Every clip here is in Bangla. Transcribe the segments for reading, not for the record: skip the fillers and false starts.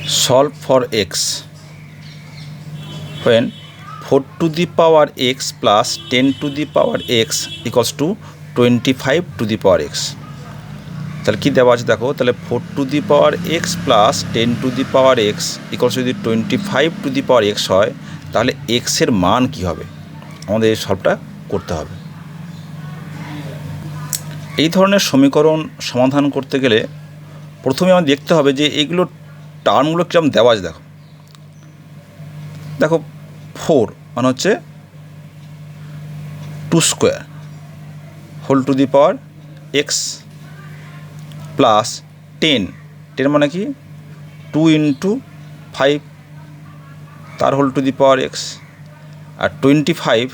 solve for x when 4 to the power x plus 10 to the power x equals to 25 to the power x তাহলে কি দেওয়া আছে দেখো তাহলে 4 to the power x plus 10 to the power x equals যদি 25 to the power x হয় তাহলে x এর মান কি হবে আমাদের এই সলভটা করতে হবে। এই ধরনের সমীকরণ সমাধান করতে গেলে প্রথমে আমাদের দেখতে হবে যে এইগুলো টার্মগুলো কিরকম দেওয়া আছে। দেখো দেখো 4 মানে হচ্ছে 2 square whole to the power x plus 10 মানে কি 2 ইন্টু 5 তার whole to the power x আর 25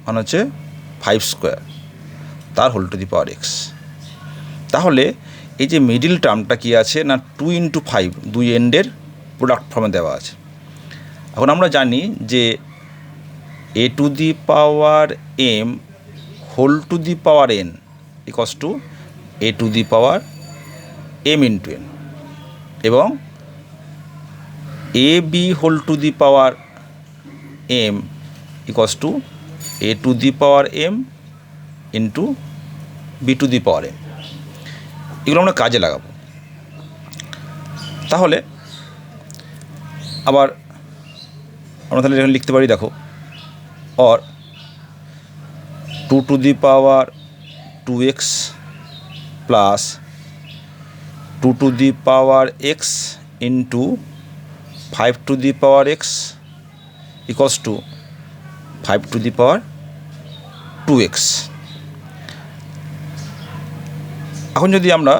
মানে হচ্ছে 5 স্কোয়ার তার whole to the power x. তাহলে এই যে মিডিল টার্মটা কি আছে না 2 ইন্টু 5 দুই এন্ডের প্রোডাক্ট ফর্মে দেওয়া আছে। এখন আমরা জানি যে a to the power m whole to the power n equals to a to the power m into n এবং a b whole to the power m equals to a to the power m into b to the power m. এগুলো আমরা কাজে লাগাবো। তাহলে আবার আমরা তাহলে এখানে লিখতে পারি দেখো or 2 to the power 2x plus 2 to the power x into 5 to the power x equals to 5 to the power 2x। এখন যদি আমরা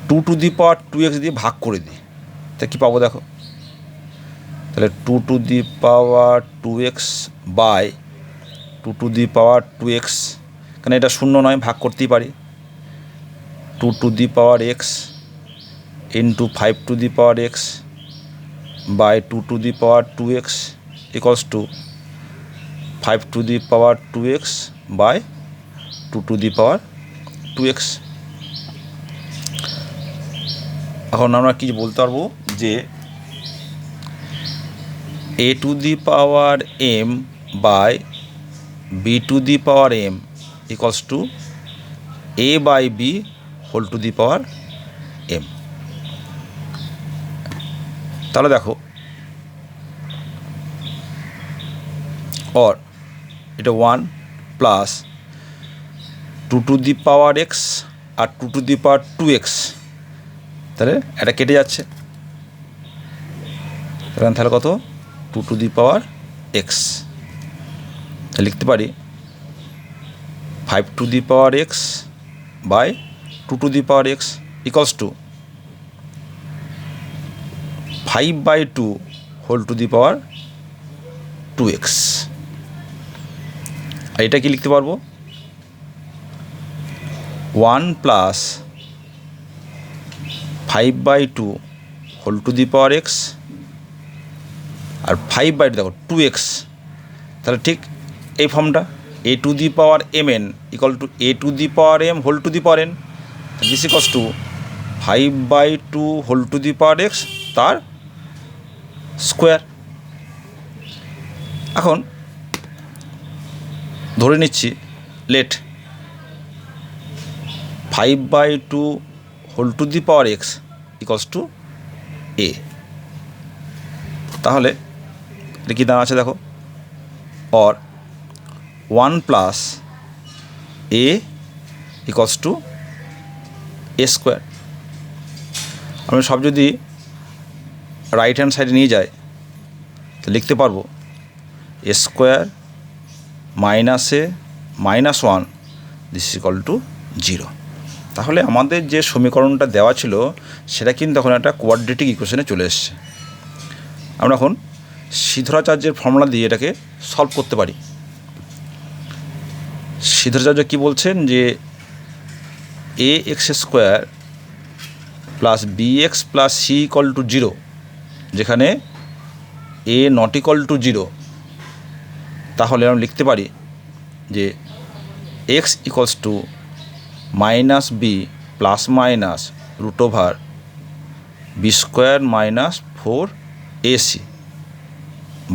2 টু দি পাওয়ার 2x দিয়ে ভাগ করে দিই তাহলে কী পাবো দেখো তাহলে 2 to the power 2x by 2 to the power 2x কারণ এটা শূন্য নয় ভাগ করতেই পারি 2 to the power x into 5 to the power x by 2 to the power 2x equals to 5 to the power 2x by 2 to the power 2x। এখন আমরা কি বলতে পারবো যে a to the power m by b to the power m equals to a by b whole to the power m। তাহলে দেখো অর এটা 1 plus 2 to the power x আর 2 টু দি পাওয়ার 2x তাহলে এটা কেটে যাচ্ছে তাহলে কত 2 টু দি পাওয়ার x তাহলে লিখতে পারি 5 to the power x by 2 to the power x equals to 5 by 2 whole to the power 2x। আর এটা কি লিখতে পারবো 1 plus 5 by 2 whole to the power x আর 5 বাই 2 দেখো 2x তাহলে ঠিক এই ফর্মটা a to the power m n equal to a to the power m whole to the power n this equals to 5 by 2 whole to the power x তার স্কোয়ার। এখন ধরে নিচ্ছি let 5 by 2 whole to the power x equals to a। তাহলে এটা কী দাঁড়া আছে দেখো or 1 plus a equals to a square. আমি সব যদি রাইট হ্যান্ড সাইডে নিয়ে যাই তো লিখতে পারবো a square minus a minus 1 this is equal to 0। তাহলে আমাদের যে সমীকরণটা দেওয়া ছিল সেটা কিন্তু এখন একটা কোয়াড্রেটিক ইকুয়েশনে চলে এসছে। আমরা এখন সিদ্ধরাচার্যের ফর্মুলা দিয়ে এটাকে সলভ করতে পারি। সিদ্ধরাচার্য কী বলছেন যে a x square plus b x plus c equal to 0 যেখানে এ নট ইকুয়াল টু 0 তাহলে আমরা লিখতে পারি যে x equals to minus b plus minus root over b square minus 4ac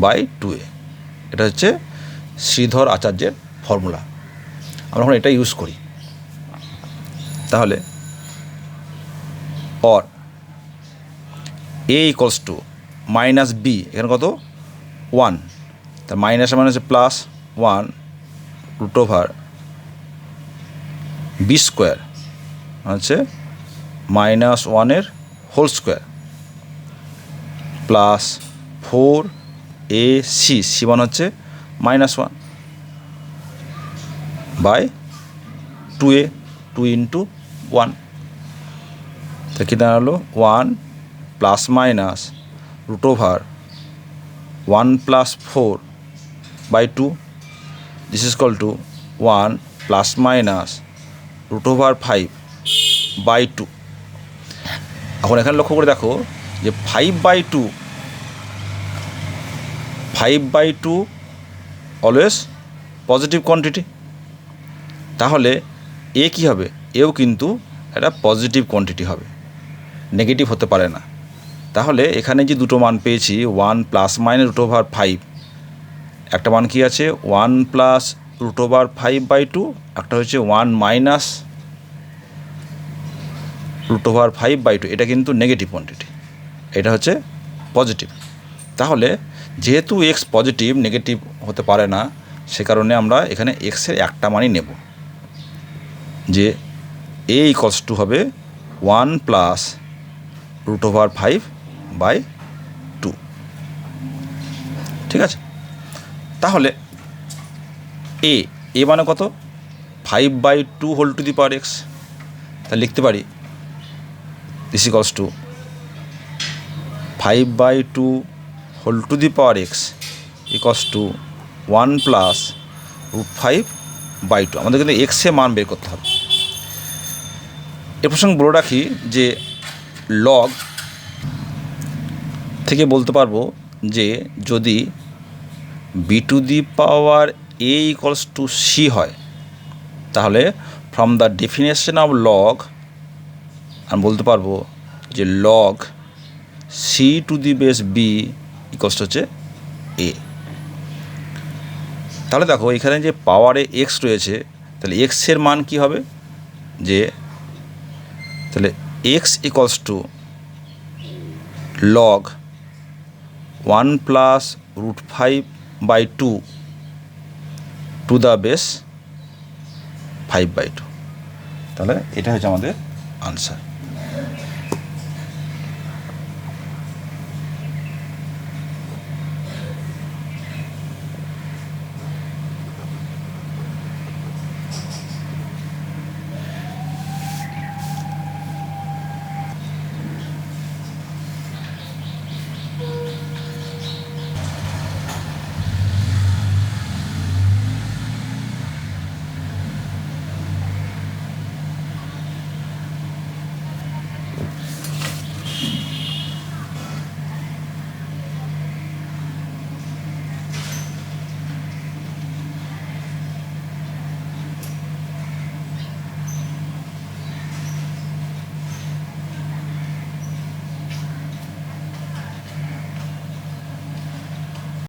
by 2a। এটা হচ্ছে শ্রীধর আচার্যের ফর্মুলা। আমরা এখন এটা ইউজ করি। তাহলে or a equals to minus b, এখানে কত 1, তা মাইনাস মানে হচ্ছে plus 1 root over b square হচ্ছে minus 1 whole square plus 4ac, c মানে হচ্ছে -1 বাই 2a, 2 ইন্টু 1, তা কি দাঁড়ালো 1 plus minus root over 1 plus 4 by 2, this is equal to 1 plus minus root over 5 by 2। এখন এখানে লক্ষ্য করে দেখো যে 5/2 অলওয়েজ পজিটিভ কোয়ান্টিটি, তাহলে এ কী হবে, এও কিন্তু একটা পজিটিভ কোয়ান্টিটি হবে, নেগেটিভ হতে পারে না। তাহলে এখানে যে দুটো মান পেয়েছি 1 প্লাস মাইনাস রুট ওভার 5, একটা মান কি আছে 1 প্লাস রুট ওভার 5/2, একটা হচ্ছে 1 মাইনাস রুট ওভার 5/2, এটা কিন্তু নেগেটিভ কোয়ান্টিটি, এটা হচ্ছে পজিটিভ। তাহলে যেহেতু এক্স পজিটিভ, নেগেটিভ হতে পারে না, সে কারণে আমরা এখানে এক্সের একটা মানই নেব, যে এ ইকলস টু হবে 1 প্লাস রুট ওভার 5/2, ঠিক আছে। তাহলে এ মানে কত 5/2 whole to the power x, তা লিখতে পারি this equals to 5/2 whole to the power x equals to 1 plus root 5/2। আমাদের কিন্তু এক্সের মান বের করতে হবে। এ প্রসঙ্গে বলে রাখি যে লগ থেকে বলতে পারবো যে যদি b to the power a equals to c হয়, তাহলে from the definition of log আমি বলতে পারবো যে log c to the base b equals to হচ্ছে এ। তাহলে দেখো এখানে যে পাওয়ারে এক্স রয়েছে, তাহলে এক্সের মান কি হবে, যে তাহলে x equals to log 1 plus root 5/2 to the base 5/2। তাহলে এটা হচ্ছে আমাদের আনসার।